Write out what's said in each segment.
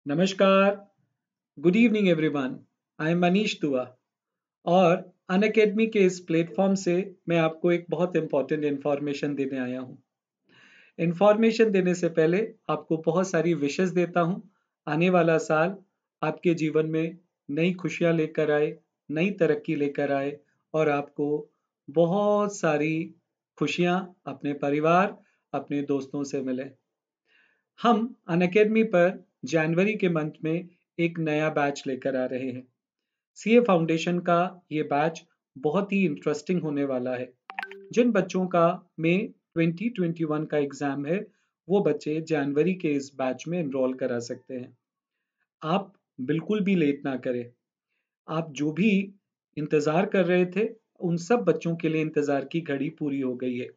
नमस्कार, good evening everyone. I am Manish दुआ और अनअकैडमी के इस प्लेटफॉर्म से मैं आपको एक बहुत इंपॉर्टेंट इंफॉर्मेशन देने आया हूँ। इंफॉर्मेशन देने से पहले आपको बहुत सारी विशेस देता हूँ। आने वाला साल आपके जीवन में नई खुशियाँ लेकर आए, नई तरक्की लेकर आए और आपको बहुत सारी खुशियाँ अपने परिवार, अपने दोस्तों से मिले। हम अनअकैडमी पर जनवरी के मंथ में एक नया बैच लेकर आ रहे हैं। सीए फाउंडेशन का ये बैच बहुत ही इंटरेस्टिंग होने वाला है। जिन बच्चों का मई 2021 का एग्जाम है, वो बच्चे जनवरी के इस बैच में एनरोल करा सकते हैं। आप बिल्कुल भी लेट ना करें। आप जो भी इंतजार कर रहे थे, उन सब बच्चों के लिए इंतजार की घड़ी पूरी हो गई है।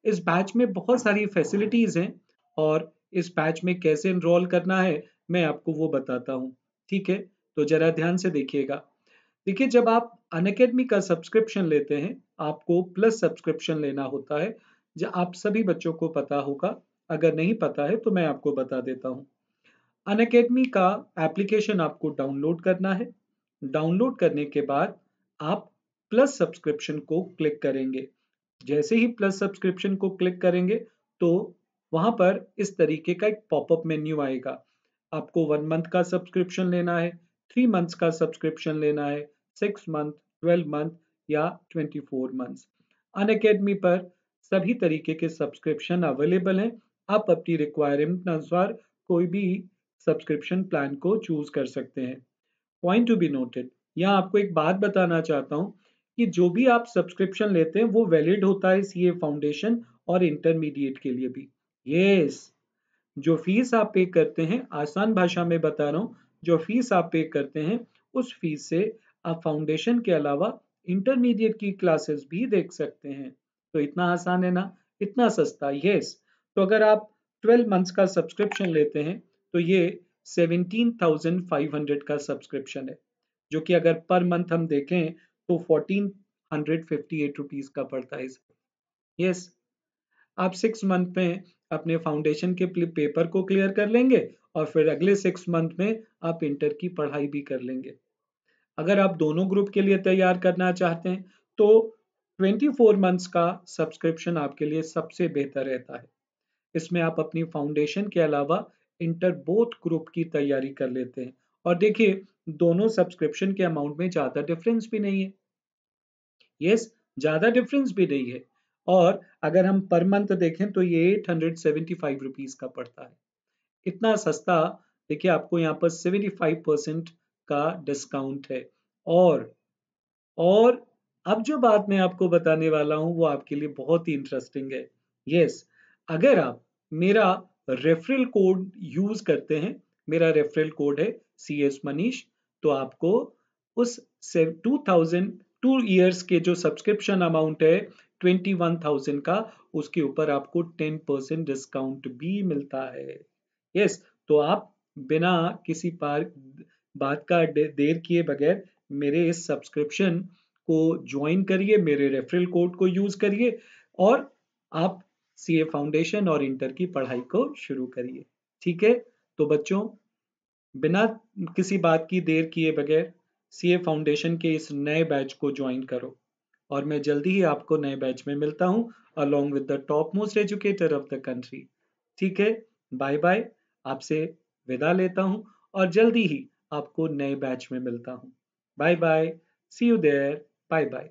इस बैच में बहुत सारी फैसिलिटीज हैं और इस बैच में कैसे एनरोल करना है मैं आपको वो बताता हूँ। ठीक है, तो जरा ध्यान से देखिएगा। देखिए, जब आप अनअकैडमी का सब्सक्रिप्शन लेते हैं, आपको प्लस सब्सक्रिप्शन लेना होता है। जो आप सभी बच्चों को पता होगा। अगर नहीं पता है तो मैं आपको बता देता हूँ। अनअकैडमी का एप्लीकेशन आपको डाउनलोड करना है। डाउनलोड करने के बाद आप प्लस सब्सक्रिप्शन को क्लिक करेंगे। जैसे ही प्लस सब्सक्रिप्शन को क्लिक करेंगे तो वहां पर इस तरीके का एक पॉपअप मेन्यू आएगा। आपको 1 मंथ का सब्सक्रिप्शन लेना है, 3 मंथ्स का सब्सक्रिप्शन लेना है, 6 मंथ, 12 मंथ या 24 मंथ्स। अनअकैडमी पर सभी तरीके के सब्सक्रिप्शन अवेलेबल हैं। आप अपनी रिक्वायरमेंट अनुसार कोई भी सब्सक्रिप्शन प्लान को चूज कर सकते हैं। पॉइंट टू बी नोटेड, यहाँ आपको एक बात बताना चाहता हूँ कि जो भी आप सब्सक्रिप्शन लेते हैं वो वैलिड होता है सीए फाउंडेशन और इंटरमीडिएट के लिए भी। यस, जो फीस आप पे करते हैं, आसान भाषा में बता रहा हूँ, जो फीस आप पे करते हैं उस फीस से आप फाउंडेशन के अलावा इंटरमीडिएट की क्लासेस भी देख सकते हैं। तो इतना आसान है ना, इतना सस्ता। यस, तो अगर आप 12 मंथ्स का सब्सक्रिप्शन लेते हैं तो ये 17,500 का सब्सक्रिप्शन है, जो कि अगर पर मंथ हम देखें तो 1458 रुपीज का पड़ता है। यस, आप 6 मंथ में अपने फाउंडेशन के पेपर को क्लियर कर लेंगे और फिर अगले 6 मंथ में आप इंटर की पढ़ाई भी कर लेंगे। अगर आप दोनों ग्रुप के लिए तैयार करना चाहते हैं तो 24 मंथ्स का सब्सक्रिप्शन आपके लिए सबसे बेहतर रहता है। इसमें आप अपनी फाउंडेशन के अलावा इंटर बोथ ग्रुप की तैयारी कर लेते हैं। और देखिए, दोनों सब्सक्रिप्शन के अमाउंट में ज़्यादा डिफरेंस भी नहीं है। यस, ज़्यादा डिफरेंस भी नहीं है। और अगर हम पर मंथ देखें तो ये 875 रुपीज का पड़ता है। इतना सस्ता। देखिए, आपको यहाँ पर 75% का डिस्काउंट है। और और अब जो बात मैं आपको बताने वाला हूँ वो आपके लिए बहुत ही इंटरेस्टिंग है। यस, अगर आप मेरा रेफरल कोड यूज करते हैं, मेरा रेफरल कोड है CS मनीष, तो आपको उस से 2 ईयर्स के जो सब्सक्रिप्शन अमाउंट है 21,000 का, उसके ऊपर आपको 10% डिस्काउंट भी मिलता है। यस, तो आप बिना किसी बात का देर किए बगैर मेरे इस सब्सक्रिप्शन को ज्वाइन करिए, मेरे रेफरल कोड को यूज करिए और आप सीए फाउंडेशन और इंटर की पढ़ाई को शुरू करिए। ठीक है, तो बच्चों, बिना किसी बात की देर किए बगैर सीए फाउंडेशन के इस नए बैच को ज्वाइन करो और मैं जल्दी ही आपको नए बैच में मिलता हूँ along with the top most educator of the country. ठीक है, बाय बाय। आपसे विदा लेता हूँ और जल्दी ही आपको नए बैच में मिलता हूँ। Bye bye, see you there, bye bye.